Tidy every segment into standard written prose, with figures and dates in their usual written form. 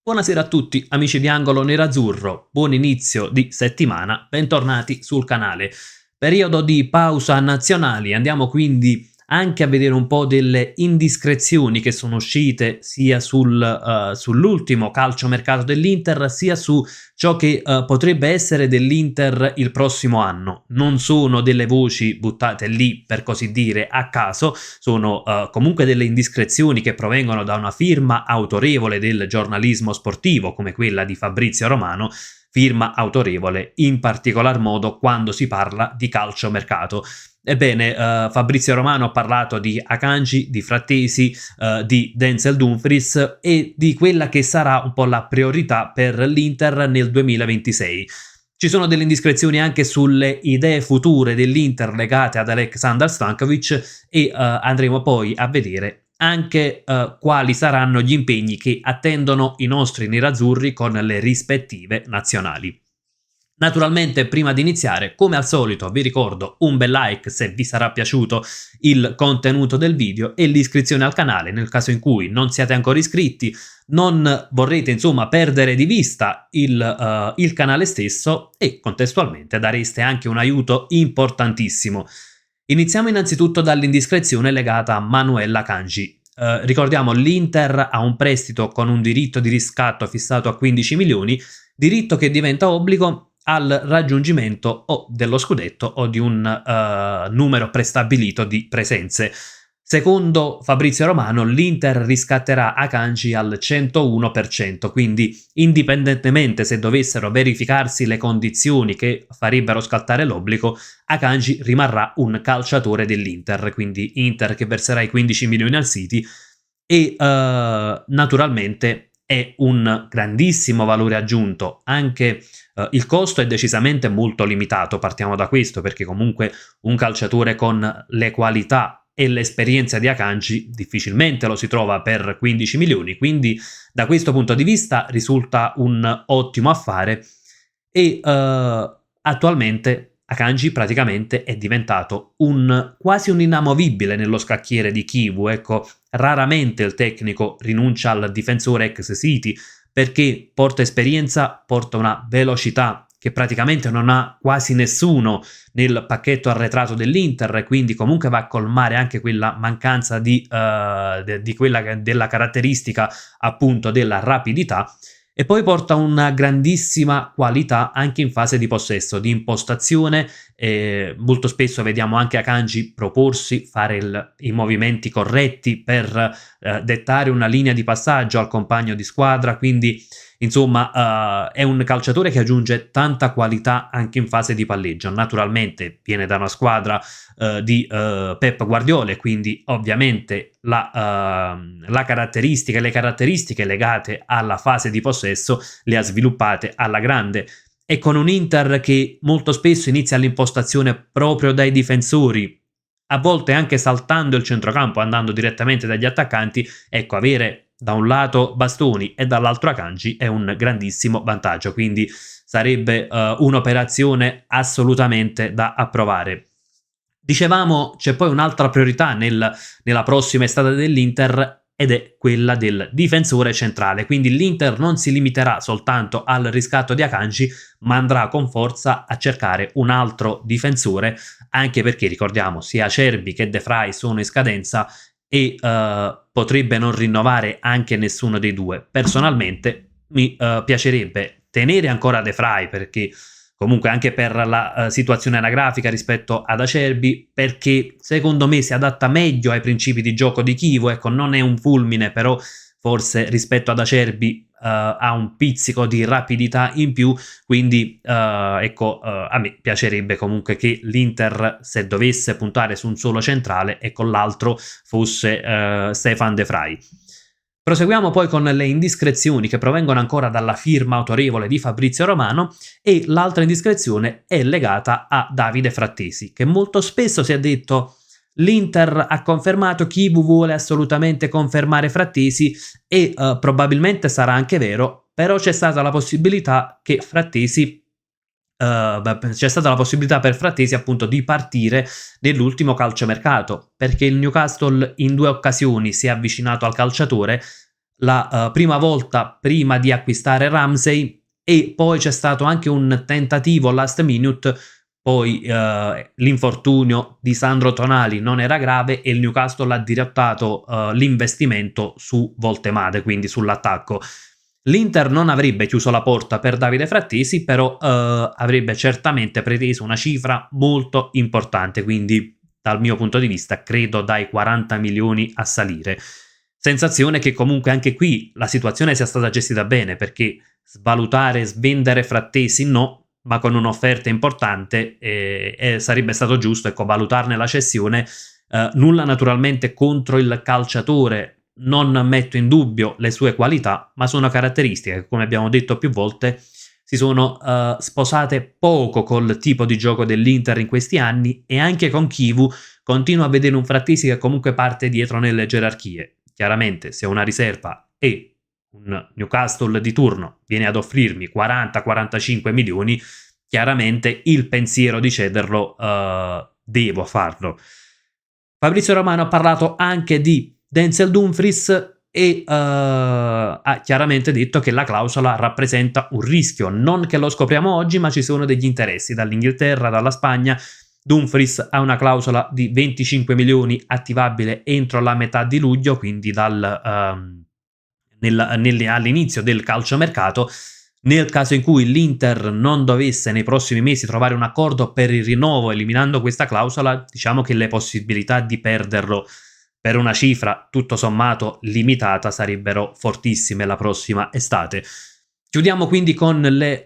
Buonasera a tutti, amici di Angolo Nerazzurro, buon inizio di settimana, bentornati sul canale. Periodo di pausa nazionali, andiamo quindi anche a vedere un po' delle indiscrezioni che sono uscite sia sull'ultimo calciomercato dell'Inter, sia su ciò che potrebbe essere dell'Inter il prossimo anno. Non sono delle voci buttate lì, per così dire, a caso, sono comunque delle indiscrezioni che provengono da una firma autorevole del giornalismo sportivo come quella di Fabrizio Romano, firma autorevole in particolar modo quando si parla di calciomercato. Ebbene, Fabrizio Romano ha parlato di Akanji, di Frattesi, di Denzel Dumfries e di quella che sarà un po' la priorità per l'Inter nel 2026. Ci sono delle indiscrezioni anche sulle idee future dell'Inter legate ad Aleksandar Stankovic e andremo poi a vedere anche quali saranno gli impegni che attendono i nostri nerazzurri con le rispettive nazionali. Naturalmente, prima di iniziare, come al solito, vi ricordo un bel like se vi sarà piaciuto il contenuto del video e l'iscrizione al canale nel caso in cui non siate ancora iscritti, non vorrete insomma perdere di vista il canale stesso e contestualmente dareste anche un aiuto importantissimo. Iniziamo innanzitutto dall'indiscrezione legata a Manuel Akanji. Ricordiamo, l'Inter ha un prestito con un diritto di riscatto fissato a 15 milioni, diritto che diventa obbligo al raggiungimento o dello scudetto o di un numero prestabilito di presenze. Secondo Fabrizio Romano, l'Inter riscatterà Akanji al 101%, quindi indipendentemente se dovessero verificarsi le condizioni che farebbero scattare l'obbligo, Akanji rimarrà un calciatore dell'Inter, quindi Inter che verserà i 15 milioni al City e naturalmente è un grandissimo valore aggiunto. Anche il costo è decisamente molto limitato, partiamo da questo, perché comunque un calciatore con le qualità e l'esperienza di Akanji difficilmente lo si trova per 15 milioni, quindi da questo punto di vista risulta un ottimo affare e attualmente Akanji praticamente è diventato quasi un inamovibile nello scacchiere di Kivu. Ecco, raramente il tecnico rinuncia al difensore ex City perché porta esperienza, porta una velocità che praticamente non ha quasi nessuno nel pacchetto arretrato dell'Inter, quindi comunque va a colmare anche quella mancanza della caratteristica appunto della rapidità. E poi porta una grandissima qualità anche in fase di possesso, di impostazione. Molto spesso vediamo anche Akanji proporsi, fare i movimenti corretti per dettare una linea di passaggio al compagno di squadra, quindi insomma è un calciatore che aggiunge tanta qualità anche in fase di palleggio. Naturalmente viene da una squadra di Pep Guardiola, quindi ovviamente le caratteristiche legate alla fase di possesso le ha sviluppate alla grande, e con un Inter che molto spesso inizia l'impostazione proprio dai difensori, a volte anche saltando il centrocampo, andando direttamente dagli attaccanti. Ecco, avere da un lato Bastoni e dall'altro Akanji è un grandissimo vantaggio, quindi sarebbe un'operazione assolutamente da approvare. Dicevamo, c'è poi un'altra priorità nella prossima estate dell'Inter ed è quella del difensore centrale, quindi l'Inter non si limiterà soltanto al riscatto di Akanji, ma andrà con forza a cercare un altro difensore, anche perché ricordiamo sia Acerbi che De Vrij sono in scadenza e potrebbe non rinnovare anche nessuno dei due. Personalmente mi piacerebbe tenere ancora De Vrij, perché comunque anche per la situazione anagrafica rispetto ad Acerbi, perché secondo me si adatta meglio ai principi di gioco di Kivu. Ecco, non è un fulmine, però forse rispetto ad Acerbi ha un pizzico di rapidità in più, quindi ecco, a me piacerebbe comunque che l'Inter, se dovesse puntare su un solo centrale e con l'altro fosse Stefan De Vrij. Proseguiamo poi con le indiscrezioni che provengono ancora dalla firma autorevole di Fabrizio Romano, e l'altra indiscrezione è legata a Davide Frattesi, che molto spesso si è detto l'Inter ha confermato, Kivu vuole assolutamente confermare Frattesi e probabilmente sarà anche vero, però c'è stata la possibilità che Frattesi c'è stata la possibilità per Frattesi appunto di partire nell'ultimo calciomercato, perché il Newcastle in 2 occasioni si è avvicinato al calciatore. la prima volta prima di acquistare Ramsey, e poi c'è stato anche un tentativo last minute, poi l'infortunio di Sandro Tonali non era grave e il Newcastle ha dirottato l'investimento su Voltemade, quindi sull'attacco. L'Inter non avrebbe chiuso la porta per Davide Frattesi, però avrebbe certamente preteso una cifra molto importante, quindi dal mio punto di vista credo dai 40 milioni a salire. Sensazione che comunque anche qui la situazione sia stata gestita bene, perché svalutare, svendere Frattesi no, ma con un'offerta importante sarebbe stato giusto, ecco, valutarne la cessione. Nulla naturalmente contro il calciatore, non metto in dubbio le sue qualità, ma sono caratteristiche che, come abbiamo detto più volte, si sono sposate poco col tipo di gioco dell'Inter in questi anni, e anche con Chivu continuo a vedere un Frattesi che comunque parte dietro nelle gerarchie. Chiaramente se una riserva e un Newcastle di turno viene ad offrirmi 40-45 milioni, chiaramente il pensiero di cederlo devo farlo. Fabrizio Romano ha parlato anche di Denzel Dumfries e ha chiaramente detto che la clausola rappresenta un rischio, non che lo scopriamo oggi, ma ci sono degli interessi dall'Inghilterra, dalla Spagna. Dumfries ha una clausola di 25 milioni attivabile entro la metà di luglio, quindi all'inizio del calciomercato. Nel caso in cui l'Inter non dovesse nei prossimi mesi trovare un accordo per il rinnovo eliminando questa clausola, diciamo che le possibilità di perderlo per una cifra tutto sommato limitata sarebbero fortissime la prossima estate. Chiudiamo quindi con le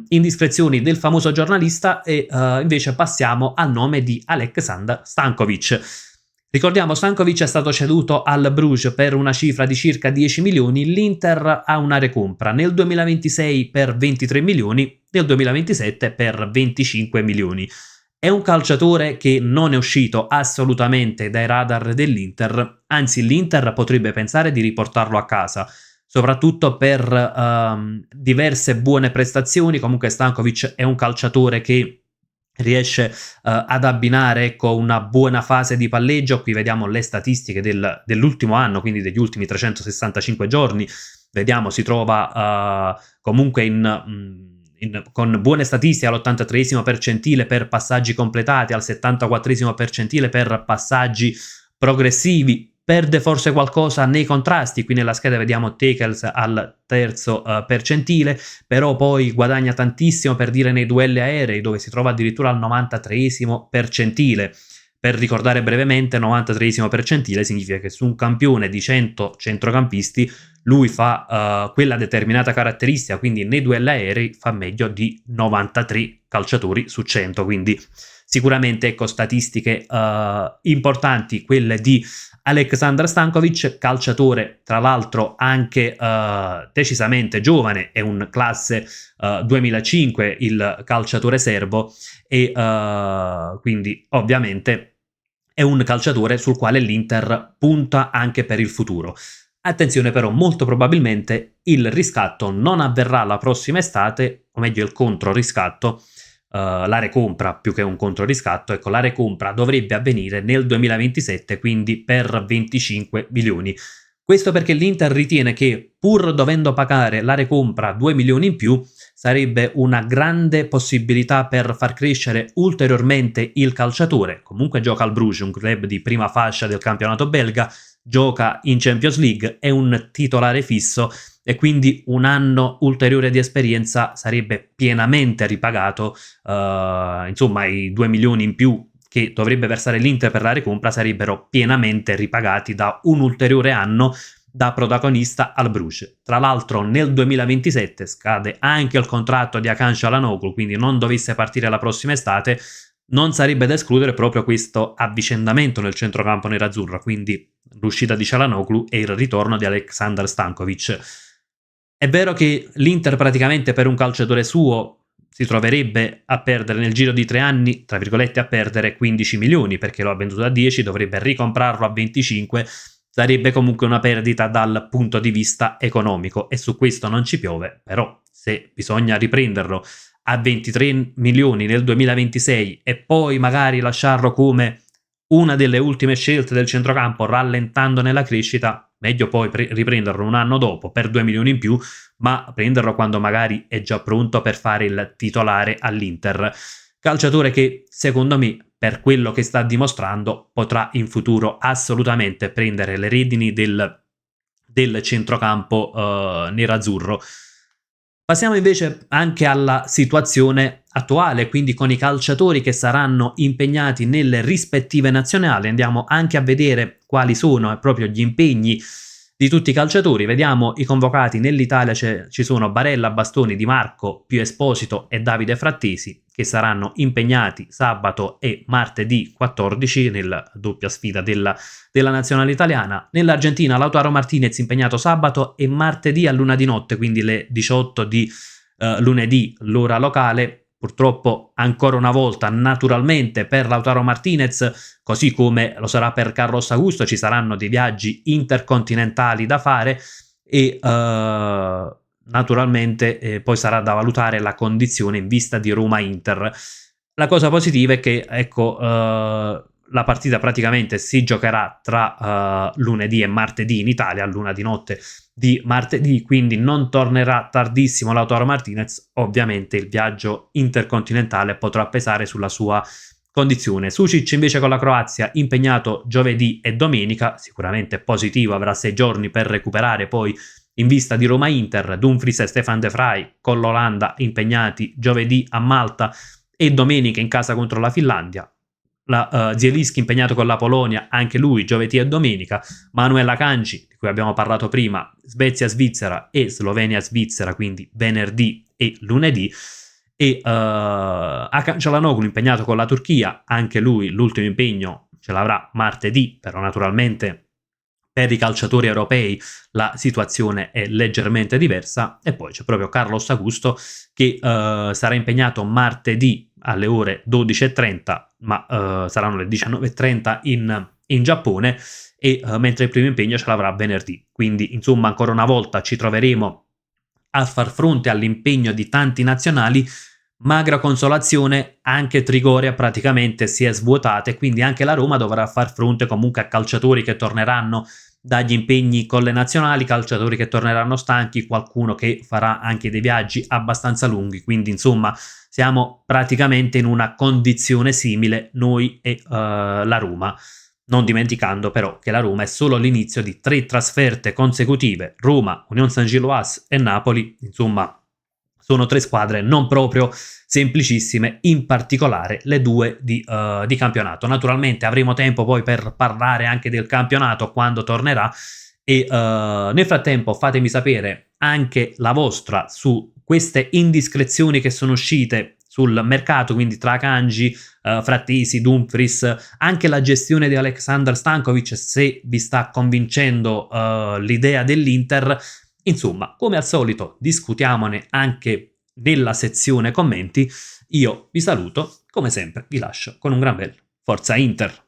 indiscrezioni del famoso giornalista e invece passiamo al nome di Aleksandar Stankovic. Ricordiamo, Stankovic è stato ceduto al Bruges per una cifra di circa 10 milioni, l'Inter ha una recompra nel 2026 per 23 milioni, nel 2027 per 25 milioni. È un calciatore che non è uscito assolutamente dai radar dell'Inter, anzi l'Inter potrebbe pensare di riportarlo a casa, soprattutto per diverse buone prestazioni. Comunque Stankovic è un calciatore che riesce ad abbinare, ecco, una buona fase di palleggio. Qui vediamo le statistiche dell'ultimo anno, quindi degli ultimi 365 giorni. Vediamo, si trova comunque con buone statistiche all'83esimo percentile per passaggi completati, al 74esimo percentile per passaggi progressivi. Perde forse qualcosa nei contrasti, qui nella scheda vediamo Tekels al terzo percentile, però poi guadagna tantissimo per dire nei duelli aerei, dove si trova addirittura al 93esimo percentile. Per ricordare brevemente, 93esimo percentile significa che su un campione di 100 centrocampisti lui fa quella determinata caratteristica, quindi nei duelli aerei fa meglio di 93 calciatori su 100, quindi sicuramente, ecco, statistiche importanti quelle di Aleksandar Stankovic, calciatore tra l'altro anche decisamente giovane, è un classe 2005 il calciatore serbo, e quindi ovviamente è un calciatore sul quale l'Inter punta anche per il futuro. Attenzione però, molto probabilmente il riscatto non avverrà la prossima estate, o meglio il controriscatto, la recompra più che un controriscatto, ecco, la recompra dovrebbe avvenire nel 2027, quindi per 25 milioni. Questo perché l'Inter ritiene che, pur dovendo pagare la recompra 2 milioni in più, sarebbe una grande possibilità per far crescere ulteriormente il calciatore. Comunque gioca al Bruges, un club di prima fascia del campionato belga, gioca in Champions League, è un titolare fisso e quindi un anno ulteriore di esperienza sarebbe pienamente ripagato. Insomma, i 2 milioni in più che dovrebbe versare l'Inter per la recompra sarebbero pienamente ripagati da un ulteriore anno da protagonista al Bruges. Tra l'altro nel 2027 scade anche il contratto di Hakan Çalhanoğlu, quindi non dovesse partire la prossima estate, non sarebbe da escludere proprio questo avvicendamento nel centrocampo nerazzurro, quindi l'uscita di Çalhanoğlu e il ritorno di Aleksandar Stankovic. È vero che l'Inter praticamente per un calciatore suo si troverebbe a perdere nel giro di 3 anni, tra virgolette, a perdere 15 milioni, perché lo ha venduto a 10, dovrebbe ricomprarlo a 25, sarebbe comunque una perdita dal punto di vista economico, e su questo non ci piove. Però se bisogna riprenderlo a 23 milioni nel 2026 e poi magari lasciarlo come una delle ultime scelte del centrocampo rallentando nella crescita, meglio poi riprenderlo un anno dopo per 2 milioni in più, ma prenderlo quando magari è già pronto per fare il titolare all'Inter. Calciatore che secondo me, per quello che sta dimostrando, potrà in futuro assolutamente prendere le redini del centrocampo nerazzurro. Passiamo invece anche alla situazione attuale, quindi con i calciatori che saranno impegnati nelle rispettive nazionali. Andiamo anche a vedere quali sono proprio gli impegni di tutti i calciatori. Vediamo i convocati. Nell'Italia ci sono Barella, Bastoni, Di Marco, Pio Esposito e Davide Frattesi, che saranno impegnati sabato e martedì 14 nella doppia sfida della nazionale italiana. Nell'Argentina Lautaro Martinez impegnato sabato e martedì a luna di notte, quindi le 18 di lunedì, l'ora locale. Purtroppo ancora una volta, naturalmente, per Lautaro Martinez, così come lo sarà per Carlos Augusto, ci saranno dei viaggi intercontinentali da fare e naturalmente poi sarà da valutare la condizione in vista di Roma-Inter. La cosa positiva è che, ecco, la partita praticamente si giocherà tra lunedì e martedì in Italia, a luna di notte di martedì, quindi non tornerà tardissimo Lautaro Martinez. Ovviamente il viaggio intercontinentale potrà pesare sulla sua condizione. Sušić invece con la Croazia impegnato giovedì e domenica, sicuramente positivo, avrà 6 giorni per recuperare poi in vista di Roma-Inter. Dumfries e Stefan De Vrij con l'Olanda impegnati giovedì a Malta e domenica in casa contro la Finlandia. Zielinski impegnato con la Polonia, anche lui giovedì e domenica. Manuel Akanji, di cui abbiamo parlato prima, Svezia-Svizzera e Slovenia-Svizzera, quindi venerdì e lunedì. E Hakan Çalhanoğlu impegnato con la Turchia, anche lui l'ultimo impegno ce l'avrà martedì, però naturalmente per i calciatori europei la situazione è leggermente diversa. E poi c'è proprio Carlos Augusto che sarà impegnato martedì alle ore 12:30, ma saranno le 19:30 in Giappone, e mentre il primo impegno ce l'avrà venerdì. Quindi insomma ancora una volta ci troveremo a far fronte all'impegno di tanti nazionali. Magra consolazione, anche Trigoria praticamente si è svuotata e quindi anche la Roma dovrà far fronte comunque a calciatori che torneranno dagli impegni con le nazionali, calciatori che torneranno stanchi, qualcuno che farà anche dei viaggi abbastanza lunghi. Quindi insomma siamo praticamente in una condizione simile noi e la Roma, non dimenticando però che la Roma è solo l'inizio di 3 trasferte consecutive: Roma, Union Saint-Gilloise e Napoli. Insomma sono 3 squadre non proprio semplicissime, in particolare le 2 di campionato. Naturalmente avremo tempo poi per parlare anche del campionato quando tornerà, e nel frattempo fatemi sapere anche la vostra su queste indiscrezioni che sono uscite sul mercato, quindi tra Akanji, Frattesi, Dumfries, anche la gestione di Aleksandar Stankovic, se vi sta convincendo l'idea dell'Inter. Insomma, come al solito, discutiamone anche nella sezione commenti. Io vi saluto, come sempre vi lascio con un gran bel Forza Inter!